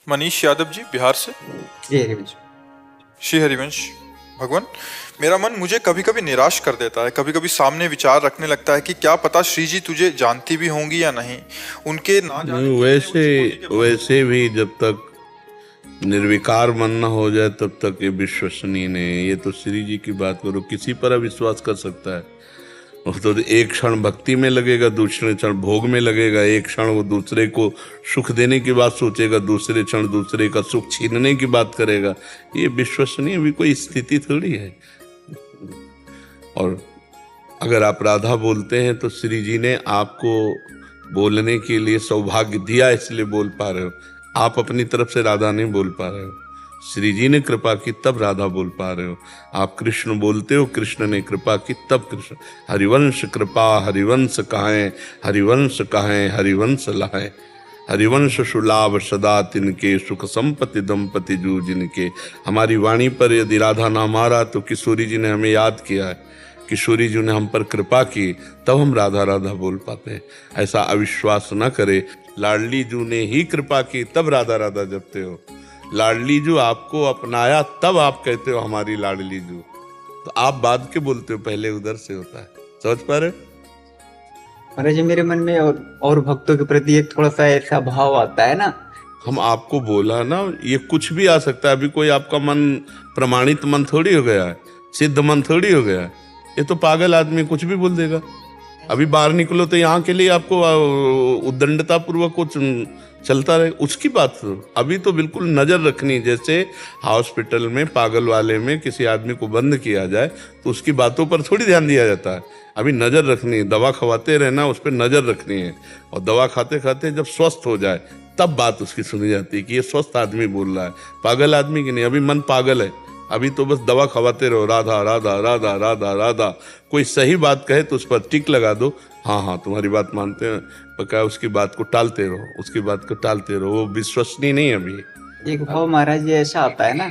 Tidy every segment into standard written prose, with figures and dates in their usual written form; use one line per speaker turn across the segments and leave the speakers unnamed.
मनीष यादव जी बिहार से।
जी हरिवंश।
श्री हरिवंश भगवान, मेरा मन मुझे कभी कभी निराश कर देता है। कभी कभी सामने विचार रखने लगता है कि क्या पता श्री जी तुझे जानती भी होंगी या नहीं। उनके ना जाने
नहीं,
कितने
वैसे
उच्च कोटि के भक्त
वैसे भी जब तक निर्विकार मन न हो जाए तब तक ये विश्वसनीय नहीं है। ये तो श्री जी की बात करो, किसी पर अविश्वास कर सकता है। वो तो एक क्षण भक्ति में लगेगा, दूसरे क्षण भोग में लगेगा, एक क्षण वो दूसरे को सुख देने की बात सोचेगा, दूसरे क्षण दूसरे का सुख छीनने की बात करेगा। ये विश्वसनीय भी कोई स्थिति थोड़ी है। और अगर आप राधा बोलते हैं तो श्री जी ने आपको बोलने के लिए सौभाग्य दिया, इसलिए बोल पा रहे हो। आप अपनी तरफ से राधा नहीं बोल पा रहे हो, श्री जी ने कृपा की तब राधा बोल पा रहे हो। आप कृष्ण बोलते हो, कृष्ण ने कृपा की तब कृष्ण। हरिवंश कृपा हरिवंश कहाएं, हरिवंश कहाएं हरिवंश लाएं। हरिवंश सुलाभ सदा तिनके, सुख संपत्ति दंपति जू जिनके। हमारी वाणी पर यदि राधा नाम आ रहा तो किशोरी जी ने हमें याद किया है, किशोरी जी ने हम पर कृपा की, तब हम राधा राधा बोल पाते हैं। ऐसा अविश्वास न करे। लाडली जू ने ही कृपा की तब राधा राधा जपते हो। लाडली जू आपको अपनाया तब आप कहते हो हमारी लाडली जू। तो आप बाद के बोलते हो, पहले उधर से होता है। समझ पा रहे हो?
महाराज जी, मेरे मन में और भक्तों के प्रति एक थोड़ा सा ऐसा भाव आता है ना।
हम आपको बोला ना, ये कुछ भी आ सकता है। अभी कोई आपका मन प्रमाणित मन थोड़ी हो गया है, सिद्ध मन थोड़ी हो गया है। ये तो पागल आदमी कुछ भी बोल देगा। अभी बाहर निकलो तो यहाँ के लिए आपको उद्दंडता पूर्वक कुछ चलता रहे, उसकी बात करो। अभी तो बिल्कुल नजर रखनी, जैसे हॉस्पिटल में पागल वाले में किसी आदमी को बंद किया जाए तो उसकी बातों पर थोड़ी ध्यान दिया जाता है। अभी नजर रखनी है, दवा खवाते रहना, उस पर नजर रखनी है। और दवा खाते खाते जब स्वस्थ हो जाए तब बात उसकी सुनी जाती है कि ये स्वस्थ आदमी बोल रहा है, पागल आदमी की नहीं। अभी मन पागल है, अभी तो बस दवा खवाते रहो, राधा राधा राधा राधा राधा। कोई सही बात कहे तो उस पर टिक लगा दो, हाँ हाँ तुम्हारी बात मानते हैं, पक्का। उसकी बात को टालते रहो, उसकी बात को टालते रहो, वो विश्वसनीय नहीं है अभी।
एक भाव महाराज जी ऐसा आता है ना,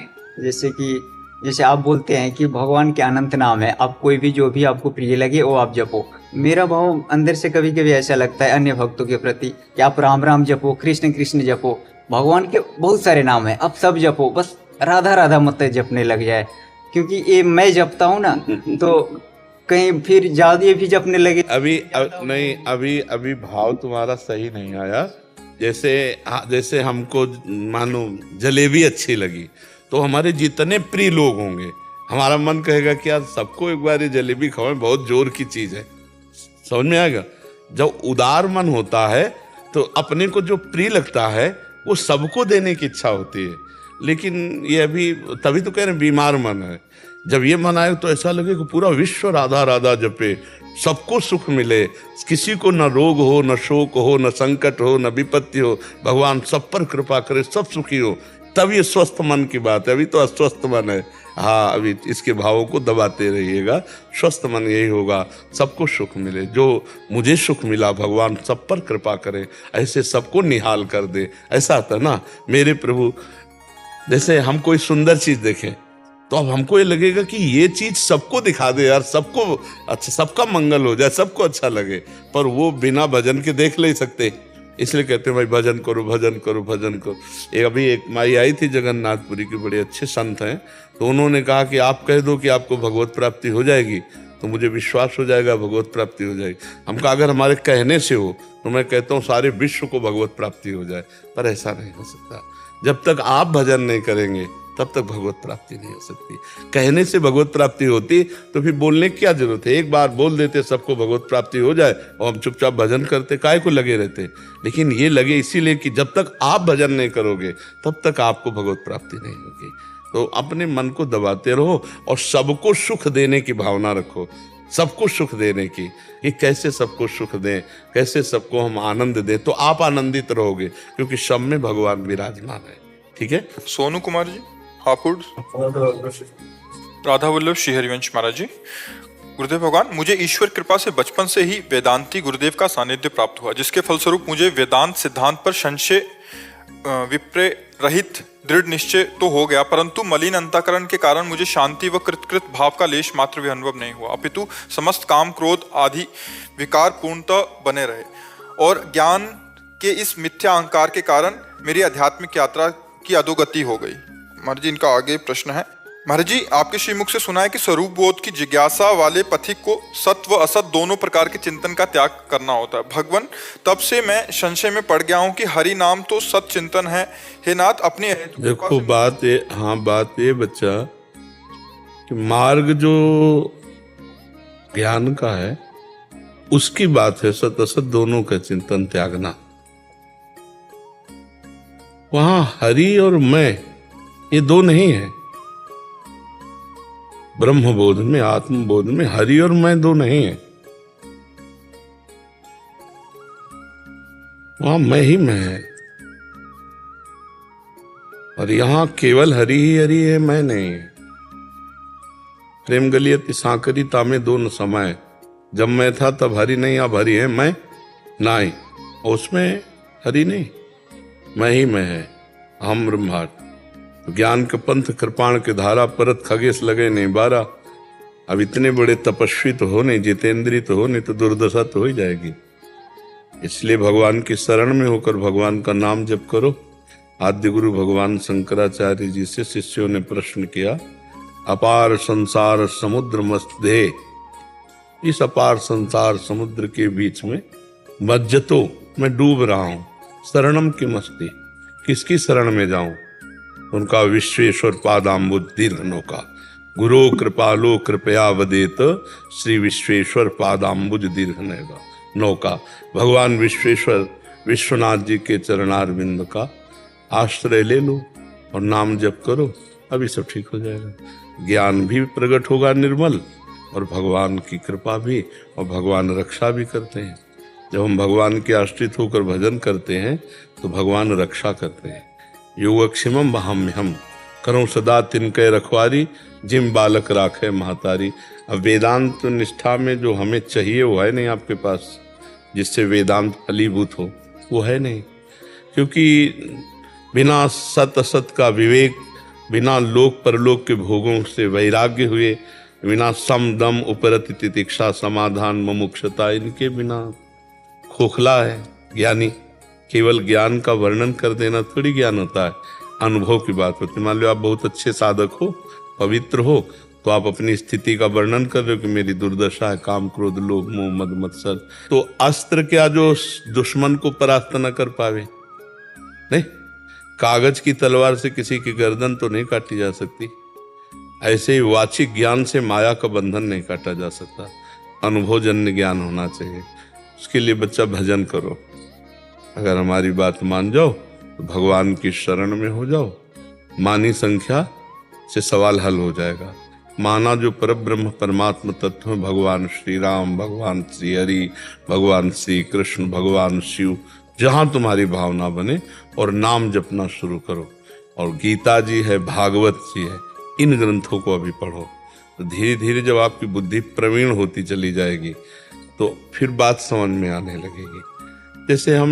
जैसे आप बोलते हैं कि भगवान के अनंत नाम है, आप कोई भी जो भी आपको प्रिय लगे वो आप जपो। मेरा भाव अंदर से कभी कभी ऐसा लगता है अन्य भक्तों के प्रति कि आप राम राम जपो, कृष्ण कृष्ण जपो, भगवान के बहुत सारे नाम है, आप सब जपो, बस राधा राधा मत जपने लग जाए। क्योंकि ये मैं जपता हूँ ना तो कहीं फिर ज्यादा भी जपने लगे।
नहीं, अभी भाव तुम्हारा सही नहीं आया। जैसे हमको मानो जलेबी अच्छी लगी तो हमारे जितने प्रिय लोग होंगे, हमारा मन कहेगा कि यार सबको एक बार ये जलेबी खवाएं, बहुत जोर की चीज है। समझ में आएगा? जब उदार मन होता है तो अपने को जो प्रिय लगता है वो सबको देने की इच्छा होती है। लेकिन ये अभी तभी तो कह रहे हैं बीमार मन है। जब ये मन आए तो ऐसा लगे कि पूरा विश्व राधा राधा जपे, सबको सुख मिले, किसी को न रोग हो, न शोक हो, न संकट हो, न विपत्ति हो, भगवान सब पर कृपा करे, सब सुखी हो। तब ये स्वस्थ मन की बात है। अभी तो अस्वस्थ मन है। हाँ, अभी इसके भावों को दबाते रहिएगा। स्वस्थ मन यही होगा, सबको सुख मिले। जो मुझे सुख मिला, भगवान सब पर कृपा करे, ऐसे सबको निहाल कर दे। ऐसा आता ना मेरे प्रभु। जैसे हम कोई सुंदर चीज देखें तो अब हमको ये लगेगा कि ये चीज सबको दिखा दे यार, सबको अच्छा, सबका मंगल हो जाए, सबको अच्छा लगे। पर वो बिना भजन के देख नहीं सकते, इसलिए कहते हैं भाई भजन करो भजन करो भजन करो। अभी एक माई आई थी जगन्नाथपुरी की, बड़े अच्छे संत हैं, तो उन्होंने कहा कि आप कह दो कि आपको भगवत प्राप्ति हो जाएगी तो मुझे विश्वास हो जाएगा भगवत प्राप्ति हो जाएगी। हम कहा अगर हमारे कहने से हो तो मैं कहता हूँ सारे विश्व को भगवत प्राप्ति हो जाए, पर ऐसा नहीं हो सकता। जब तक आप भजन नहीं करेंगे तब तक भगवत प्राप्ति नहीं हो सकती। कहने से भगवत प्राप्ति होती तो फिर बोलने की क्या जरूरत है? एक बार बोल देते सबको भगवत प्राप्ति हो जाए और हम चुपचाप भजन करते, काहे को लगे रहते। लेकिन ये लगे इसीलिए कि जब तक आप भजन नहीं करोगे तब तक आपको भगवत प्राप्ति नहीं होगी। तो अपने मन को दबाते रहो और सबको सुख देने की भावना रखो, सबको सुख देने की, कि कैसे सबको सुख दें, कैसे सबको हम आनंद दें, तो आप आनंदित रहोगे, क्योंकि सब में भगवान विराजमान है। ठीक है?
सोनू कुमार जी हापुड़, राधा वल्लभ श्री हरिवंश महाराज जी। गुरुदेव भगवान, मुझे ईश्वर कृपा से बचपन से ही वेदांती गुरुदेव का सानिध्य प्राप्त हुआ, जिसके फलस्वरूप मुझे वेदांत सिद्धांत पर संशय विप्रय रहित दृढ़ निश्चय तो हो गया, परंतु मलिन अंतःकरण के कारण मुझे शांति व कृतकृत भाव का लेश मात्र भी अनुभव नहीं हुआ, अपितु समस्त काम क्रोध आदि विकार पूर्णतः बने रहे और ज्ञान कि इस मिथ्या अहंकार के कारण मेरी आध्यात्मिक यात्रा की अधोगति हो गई। महाराज जी इनका आगे प्रश्न है, महाराज जी आपके श्रीमुख से सुना है कि स्वरूप बोध की जिज्ञासा वाले पथिक को सत व असत दोनों प्रकार के चिंतन का त्याग करना होता है। भगवान तब से मैं संशय में पड़ गया हूँ कि हरि नाम तो सत चिंतन है। हे नाथ अपने
देखो बात ये बच्चा कि मार्ग जो ज्ञान का है उसकी बात है, सत असत दोनों का चिंतन त्यागना। वहां हरि और मैं ये दो नहीं है। ब्रह्म बोध में, आत्म बोध में हरि और मैं दो नहीं है। वहां मैं ही मैं है और यहां केवल हरि ही हरि है, मैं नहीं है। प्रेम गलियत सांकरी तामे दोनों समय, जब मैं था तब हरि नहीं, अब हरि है मैं नहीं। उसमें हरि नहीं, मैं ही मैं है, हम ब्रह्मार्थ। ज्ञान के पंथ कृपाण के धारा परत खगेश लगे नहीं बारा। अब इतने बड़े तपस्वी तो हो नहीं, जितेंद्री तो हो नहीं, तो दुर्दशा तो हो ही जाएगी। इसलिए भगवान की शरण में होकर भगवान का नाम जप करो। आद्य गुरु भगवान शंकराचार्य जी से शिष्यों ने प्रश्न किया, अपार संसार समुद्र मध्य, इस अपार संसार समुद्र के बीच में मज्जतो मैं डूब रहा हूं, शरणम की मस्ती, किसकी शरण में जाऊं? उनका विश्वेश्वर पादाम्बुज दीर्घ नौका, गुरु कृपालो कृपया वदेत, श्री विश्वेश्वर पादाम्बुज दीर्घ नौका। भगवान विश्वेश्वर विश्वनाथ जी के चरणारविंद का आश्रय ले लो और नाम जप करो, अभी सब ठीक हो जाएगा। ज्ञान भी प्रकट होगा निर्मल, और भगवान की कृपा भी, और भगवान रक्षा भी करते हैं। जब हम भगवान के आश्रित होकर भजन करते हैं तो भगवान रक्षा करते हैं। योगक्षेमम बहाम्यहम, करो सदा तिनके रखवारी, जिम बालक राखे महतारी। अब वेदांत निष्ठा में जो हमें चाहिए वो है नहीं आपके पास, जिससे वेदांत फलीभूत हो, वो है नहीं। क्योंकि बिना सत असत का विवेक, बिना लोक परलोक के भोगों से वैराग्य हुए, बिना सम दम उपरति तितिक्षा समाधान मुमुक्षता, इनके बिना खोखला है ज्ञानी। केवल ज्ञान का वर्णन कर देना थोड़ी ज्ञान होता है, अनुभव की बात होती है। मान लो आप बहुत अच्छे साधक हो, पवित्र हो, तो आप अपनी स्थिति का वर्णन कर रहे हो कि मेरी दुर्दशा है, काम क्रोध लोभ मोह मद मत्सर। तो अस्त्र क्या जो दुश्मन को परास्त न कर पावे? नहीं, कागज की तलवार से किसी की गर्दन तो नहीं काटी जा सकती। ऐसे ही वाचिक ज्ञान से माया का बंधन नहीं काटा जा सकता। अनुभवजन्य ज्ञान होना चाहिए। उसके लिए बच्चा भजन करो। अगर हमारी बात मान जाओ तो भगवान की शरण में हो जाओ, मानी संख्या से सवाल हल हो जाएगा। माना जो परब्रह्म परमात्मा तत्व है, भगवान श्री राम, भगवान श्री हरि, भगवान श्री कृष्ण, भगवान शिव, जहां तुम्हारी भावना बने, और नाम जपना शुरू करो। और गीता जी है, भागवत जी है, इन ग्रंथों को अभी पढ़ो। तो धीरे धीरे जब आपकी बुद्धि प्रवीण होती चली जाएगी तो फिर बात समझ में आने लगेगी। जैसे हम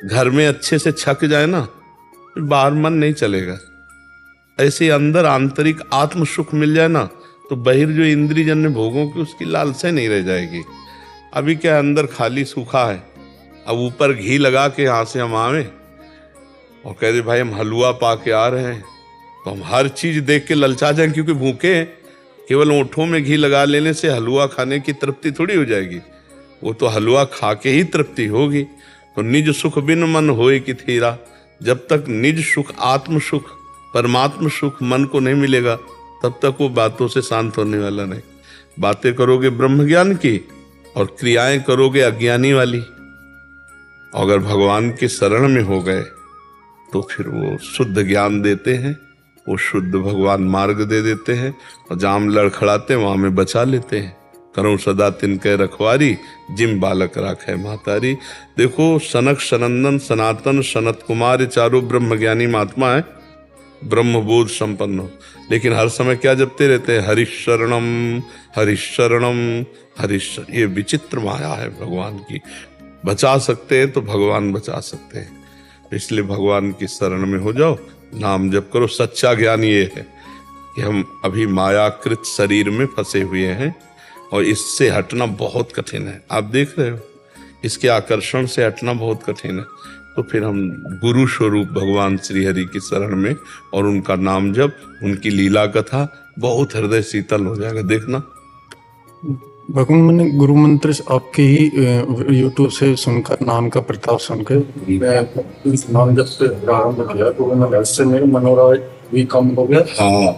घर में अच्छे से छक जाए ना, फिर बाहर मन नहीं चलेगा। ऐसे अंदर आंतरिक आत्म सुख मिल जाए ना, तो बहिर जो इंद्रियजन्य भोगों की उसकी लालसा नहीं रह जाएगी। अभी क्या अंदर खाली सूखा है, अब ऊपर घी लगा के यहाँ से हम आवे और कह दे भाई हम हलवा पा के आ रहे हैं, तो हम हर चीज देख के ललचा जाएं, क्योंकि भूखे हैं। केवल ओंठों में घी लगा लेने से हलवा खाने की तृप्ति थोड़ी हो जाएगी, वो तो हलवा खा के ही तृप्ति होगी। तो निज सुख बिन मन होए कि थीरा, जब तक निज सुख, आत्म सुख, परमात्म सुख मन को नहीं मिलेगा, तब तक वो बातों से शांत होने वाला नहीं। बातें करोगे ब्रह्म ज्ञान की और क्रियाएं करोगे अज्ञानी वाली। अगर भगवान के शरण में हो गए तो फिर वो शुद्ध ज्ञान देते हैं, वो शुद्ध भगवान मार्ग दे देते हैं, और जाम लड़खड़ाते वहां में बचा लेते हैं। करो सदा तिनके रखवारी, जिम बालक राखे महतारी। देखो सनक सनंदन सनातन सनत कुमार चारों ब्रह्म ज्ञानी महात्मा है, ब्रह्म बोध संपन्न हो, लेकिन हर समय क्या जपते रहते हैं? हरिशरणम हरिशरणम हरिशरण। ये विचित्र माया है भगवान की। बचा सकते हैं तो भगवान बचा सकते हैं। इसलिए भगवान की शरण में हो जाओ, नाम जप करो। सच्चा ज्ञान ये है कि हम अभी मायाकृत शरीर में फंसे हुए हैं और इससे हटना बहुत कठिन है। आप देख रहे हो इसके आकर्षण से हटना बहुत कठिन है। तो फिर हम गुरु स्वरूप भगवान श्री हरि की शरण में और उनका नाम जप, उनकी लीला कथा, बहुत हृदय शीतल हो जाएगा। देखना
भगवान, मैंने गुरु मंत्र से आपके ही यूट्यूब से सुनकर, नाम का प्रताप सुनकर मैं इस नाम जब से प्रारंभ किया तो मैं ऐसे मेरे मनोराज भी कम हो गया।
हाँ,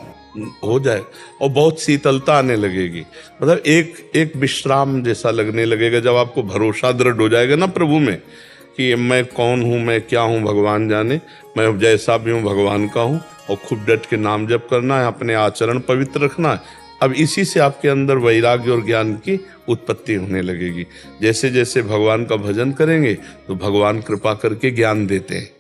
हो जाए और बहुत शीतलता आने लगेगी। मतलब एक विश्राम जैसा लगने लगेगा जब आपको भरोसा दृढ़ हो जाएगा ना प्रभु में कि मैं कौन हूँ, मैं क्या हूँ, भगवान जाने, मैं जैसा भी हूँ भगवान का हूँ। और खूब डट के नाम जप करना है, अपने आचरण पवित्र रखना है। अब इसी से आपके अंदर वैराग्य और ज्ञान की उत्पत्ति होने लगेगी। जैसे जैसे भगवान का भजन करेंगे तो भगवान कृपा करके ज्ञान देते हैं।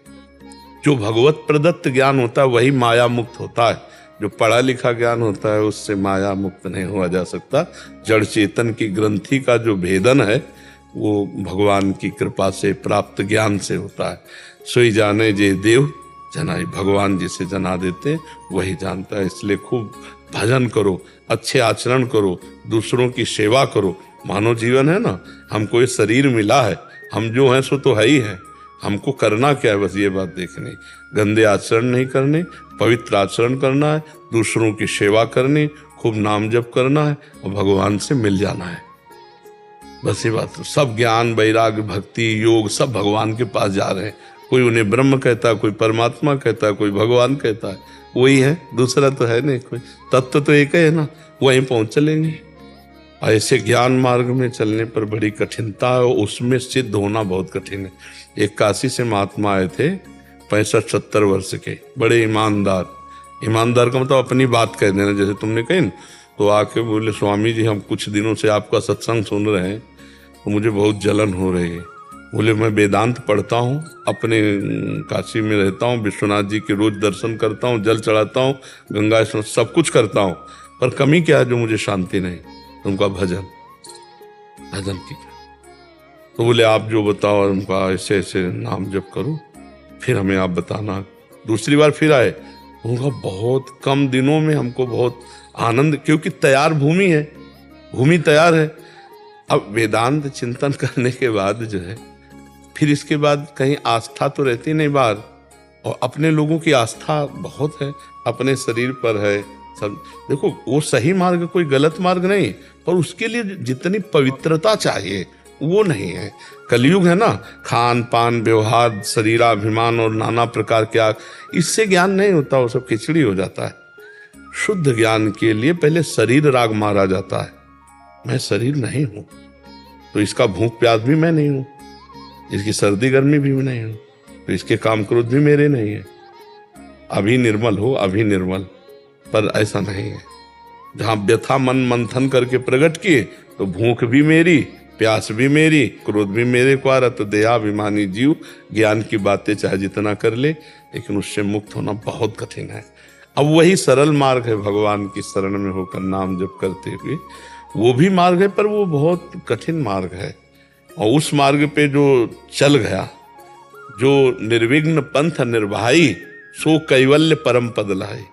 जो भगवत प्रदत्त ज्ञान होता है वही माया मुक्त होता है। जो पढ़ा लिखा ज्ञान होता है उससे माया मुक्त नहीं हुआ जा सकता। जड़ चेतन की ग्रंथि का जो भेदन है वो भगवान की कृपा से प्राप्त ज्ञान से होता है। सोई जाने जे देव जनाई, भगवान जिसे जना देते हैं वही जानता है। इसलिए खूब भजन करो, अच्छे आचरण करो, दूसरों की सेवा करो। मानव जीवन है ना, हमको ये शरीर मिला है, हम जो हैं सो तो है ही है। हमको करना क्या है, बस ये बात देखनी। गंदे आचरण नहीं करने, पवित्र आचरण करना है, दूसरों की सेवा करनी, खूब नाम जप करना है और भगवान से मिल जाना है। बस ये बात। सब ज्ञान, वैराग्य, भक्ति, योग सब भगवान के पास जा रहे हैं। कोई उन्हें ब्रह्म कहता है, कोई परमात्मा कहता है, कोई भगवान कहता है। वही है, दूसरा तो है नहीं कोई। तत्व तो एक है ना, वहीं पहुंच चलेंगे। ऐसे ज्ञान मार्ग में चलने पर बड़ी कठिनता है और उसमें सिद्ध होना बहुत कठिन है। एक काशी से महात्मा आए थे, 65-70 वर्ष के, बड़े ईमानदार। ईमानदार का मतलब अपनी बात कह देना, जैसे तुमने कही ना। तो आके बोले, स्वामी जी हम कुछ दिनों से आपका सत्संग सुन रहे हैं तो मुझे बहुत जलन हो रही है। बोले मैं वेदांत पढ़ता हूँ, अपने काशी में रहता हूँ, विश्वनाथ जी के रोज दर्शन करता हूँ, जल चढ़ाता हूँ, गंगा स्नान सब कुछ करता हूँ, पर कमी क्या है जो मुझे शांति नहीं? उनका भजन की। तो बोले आप जो बताओ, उनका ऐसे ऐसे नाम जप करो, फिर हमें आप बताना। दूसरी बार फिर आए, उनका बहुत कम दिनों में हमको बहुत आनंद, क्योंकि तैयार भूमि है, भूमि तैयार है। अब वेदांत चिंतन करने के बाद जो है, फिर इसके बाद कहीं आस्था तो रहती नहीं बाहर, और अपने लोगों की आस्था बहुत है, अपने शरीर पर है सब। देखो वो सही मार्ग, कोई गलत मार्ग नहीं, पर उसके लिए जितनी पवित्रता चाहिए वो नहीं है। कलयुग है ना, खान पान, व्यवहार, शरीराभिमान और नाना प्रकार के आग, इससे ज्ञान नहीं होता, वो सब खिचड़ी हो जाता है। शुद्ध ज्ञान के लिए पहले शरीर राग मारा जाता है। मैं शरीर नहीं हूं, तो इसका भूख प्यास भी मैं नहीं हूं, इसकी सर्दी गर्मी भी मैं नहीं हूं, तो इसके काम क्रोध भी मेरे नहीं है। अभी निर्मल हो, अभी निर्मल, पर ऐसा नहीं है। जहां व्यथा मन मंथन करके प्रकट किए तो भूख भी मेरी, प्यास भी मेरी, क्रोध भी मेरे को आ रहा। तो देहाभिमानी जीव ज्ञान की बातें चाहे जितना कर ले, लेकिन उससे मुक्त होना बहुत कठिन है। अब वही सरल मार्ग है, भगवान की शरण में होकर नाम जप करते हुए, वो भी मार्ग है, पर वो बहुत कठिन मार्ग है। और उस मार्ग पे जो चल गया, जो निर्विघ्न पंथ निर्वाही, सो कैवल्य परम पद लाई।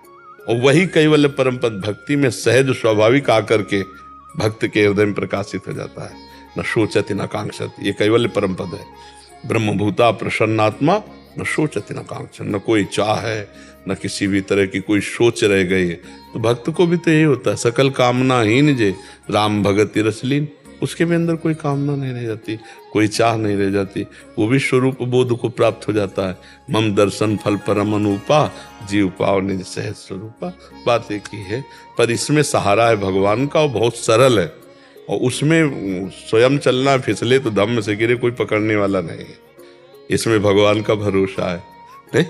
और वही कैवल्य परम पद भक्ति में सहज स्वाभाविक आकर के भक्त के हृदय में प्रकाशित हो जाता है। न शोचति न कांक्षति, ये कैवल्य परम पद है। ब्रह्मभूता प्रसन्नात्मा न शोचति न कांक्षति, न कोई चाह है, न किसी भी तरह की कोई सोच रह गई। तो भक्त को भी तो यही होता है, सकल कामना हीन जे राम भगति रसलीन। उसके भी अंदर कोई कामना नहीं रह जाती, कोई चाह नहीं रह जाती, वो भी स्वरूप बोध को प्राप्त हो जाता है। मम दर्शन फल परम अनुपा, जीव पाव निज सहज स्वरूपा। बात एक ही है, पर इसमें सहारा है भगवान का, और बहुत सरल है। और उसमें स्वयं चलना, फिसले तो धम्म से गिरे, कोई पकड़ने वाला नहीं है। इसमें भगवान का भरोसा है। नहीं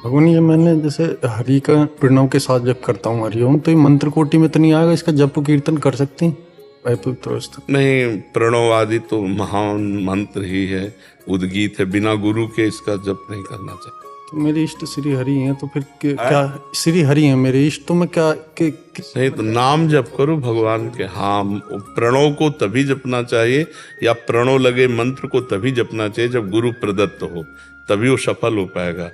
भगवान, ये मैंने जैसे हरि का प्रणव के साथ जब करता हूँ हरिओम, तो ये मंत्र कोटि में तो नहीं आएगा, इसका जप कीर्तन कर सकते हैं?
नहीं, प्रणव आदि तो महान मंत्र ही है, उद्गीत है, बिना गुरु के इसका जप नहीं करना चाहिए।
तो मेरे इष्ट श्री हरि हैं, तो फिर क्या श्री हरि हैं मेरे इष्ट, तो मैं क्या
नहीं, तो नाम जप करो भगवान के। हाँ, प्रणव को तभी जपना चाहिए, या प्रणव लगे मंत्र को तभी जपना चाहिए जब गुरु प्रदत्त हो, तभी वो सफल हो पाएगा।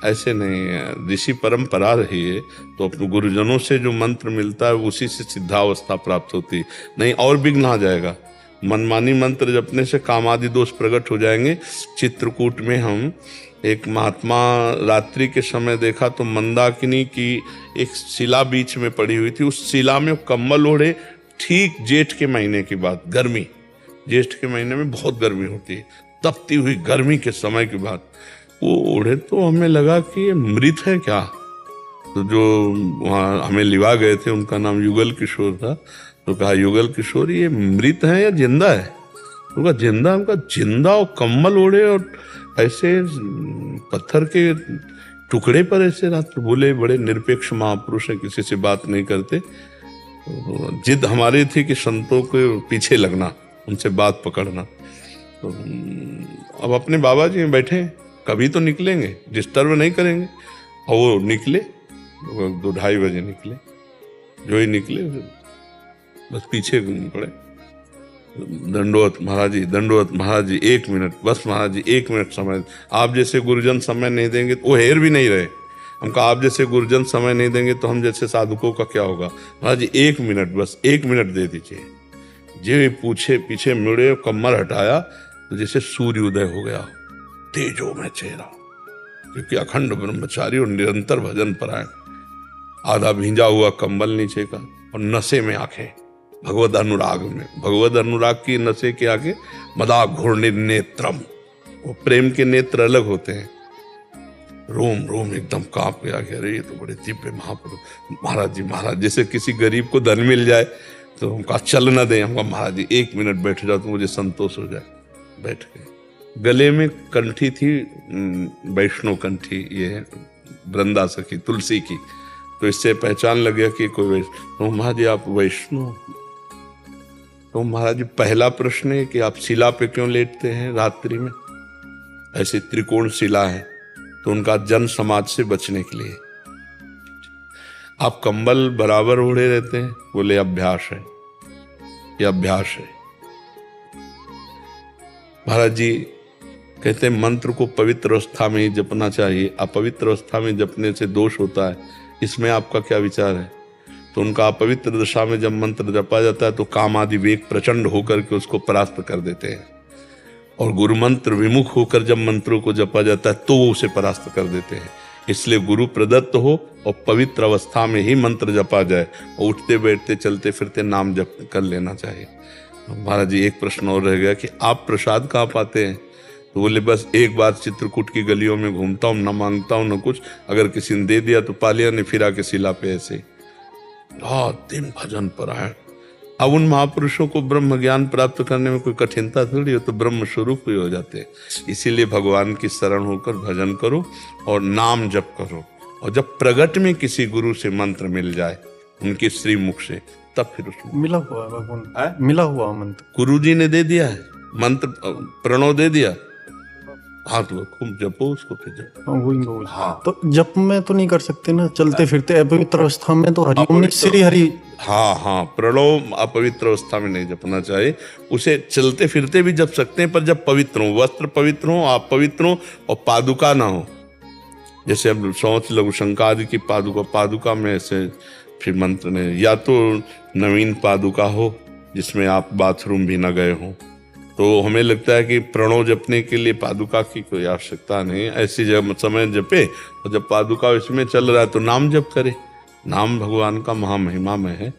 ऐसे नहीं, ऋषि परंपरा रही है, तो अपने गुरुजनों से जो मंत्र मिलता है उसी से सिद्धावस्था प्राप्त होती है। नहीं और विघ्न आ जाएगा, मनमानी मंत्र जपने से काम आदि दोष प्रकट हो जाएंगे। चित्रकूट में हम एक महात्मा रात्रि के समय देखा तो मंदाकिनी की एक शिला बीच में पड़ी हुई थी। उस शिला में कम्बल ओढ़े, ठीक जेठ के महीने की बात, गर्मी, जेठ के महीने में बहुत गर्मी होती है, तपती हुई गर्मी के समय की बात, वो ओढ़े तो हमें लगा कि ये मृत है क्या। तो जो वहाँ हमें लिवा गए थे उनका नाम युगल किशोर था, तो कहा युगल किशोर ये मृत है या जिंदा है। तो कहा जिंदा। उनका जिंदा और कम्बल ओढ़े और ऐसे पत्थर के टुकड़े पर ऐसे रात। बोले बड़े निरपेक्ष महापुरुष है, किसी से बात नहीं करते। जिद हमारी थी कि संतों के पीछे लगना, उनसे बात पकड़ना। तो अब अपने बाबा जी में बैठे, कभी तो निकलेंगे, डिस्टर्ब नहीं करेंगे। और वो निकले, 2-2:30 बजे निकले। जो ही निकले बस पीछे पड़े, दंडवत महाराज जी, दंडवत महाराज जी, 1 मिनट बस महाराज जी, 1 मिनट समय। आप जैसे गुरुजन समय नहीं देंगे तो वो हेर भी नहीं रहे। हम कहा आप जैसे गुरुजन समय नहीं देंगे तो हम जैसे साधुकों का क्या होगा। महाराज जी 1 मिनट, बस 1 मिनट दे दीजिए। जे पूछे पीछे मुड़े, कमर हटाया तो जैसे सूर्य उदय हो गया, तेजो में चेहरा, क्योंकि अखंड ब्रह्मचारी और निरंतर भजन परायण। आधा भींजा हुआ कंबल नीचे का और नशे में आंखें, भगवद अनुराग में, भगवद अनुराग की नशे के आगे मदा घूर्णि नेत्रम। वो प्रेम के नेत्र अलग होते हैं। रोम रोम एकदम कांप गया कि अरे ये तो बड़े दिव्य महापुरुष। महाराज जी, महाराज, जैसे किसी गरीब को धन मिल जाए तो हमका चल न दे, हमका महाराज जी 1 मिनट बैठ जाओ तो मुझे संतोष हो जाए। बैठ गए। गले में कंठी थी, वैष्णो कंठी, ये वृंदा सखी तुलसी की, तो इससे पहचान लग गया कि कोई वैष्णव। तो महाराज जी आप वैष्णव। तो महाराज जी पहला प्रश्न है कि आप शिला पे क्यों लेटते हैं रात्रि में। ऐसी त्रिकोण शिला है, तो उनका जन समाज से बचने के लिए। आप कंबल बराबर ओढ़े रहते हैं। बोले अभ्यास है, ये अभ्यास है। महाराज जी कहते हैं मंत्र को पवित्र अवस्था में ही जपना चाहिए, अपवित्र अवस्था में जपने से दोष होता है। इसमें आपका क्या विचार है। तो उनका अपवित्र दशा में जब मंत्र जपा जाता है तो काम आदि वेग प्रचंड होकर के उसको परास्त कर देते हैं, और गुरु मंत्र विमुख होकर जब मंत्रों को जपा जाता है तो वो उसे परास्त कर देते हैं। इसलिए गुरु प्रदत्त हो और पवित्र अवस्था में ही मंत्र जपा जाए, और उठते बैठते चलते फिरते नाम जप कर लेना चाहिए। महाराज जी एक प्रश्न और रह गया कि आप प्रसाद कहाँ पाते हैं। तो बोले बस एक बार चित्रकूट की गलियों में घूमता हूँ, न मांगता हूँ न कुछ, अगर किसी ने दे दिया तो पा लिया, नहीं फिरा के शिला पे ऐसे दिन भजन परायण। अब उन महापुरुषों को ब्रह्म ज्ञान प्राप्त करने में कोई कठिनता थोड़ी हो, तो ब्रह्म स्वरूप ही हो जाते हैं। इसीलिए भगवान की शरण होकर भजन करो और नाम जप करो, और जब प्रगट में किसी गुरु से मंत्र मिल जाए उनके श्रीमुख से, तब फिर उसमें
मिला हुआ है भगवान, मिला हुआ मंत्र
गुरु जी ने दे दिया है, मंत्र प्रणव दे दिया, हाथ लो खूब जपो उसको, फिर जपो।
वही
हाँ।
तो जप में तो नहीं कर सकते ना, चलते फिरते अपवित्र अवस्था में तो हरिओम श्री हरि।
हाँ, प्रणव अपवित्र अवस्था में नहीं जपना चाहिए। उसे चलते फिरते भी जप सकते हैं, पर जब पवित्र हो, वस्त्र पवित्र हो, आप पवित्र हो और पादुका ना हो। जैसे अब सोच लघु शंका आदि की पादुका में ऐसे फिर मंत्र ने, या तो नवीन पादुका हो जिसमें आप बाथरूम भी ना गए हो, तो हमें लगता है कि प्रणव जपने के लिए पादुका की कोई आवश्यकता नहीं। ऐसी जब समय जपे, और जब पादुका इसमें चल रहा है तो नाम जप करे। नाम भगवान का महामहिमा में है।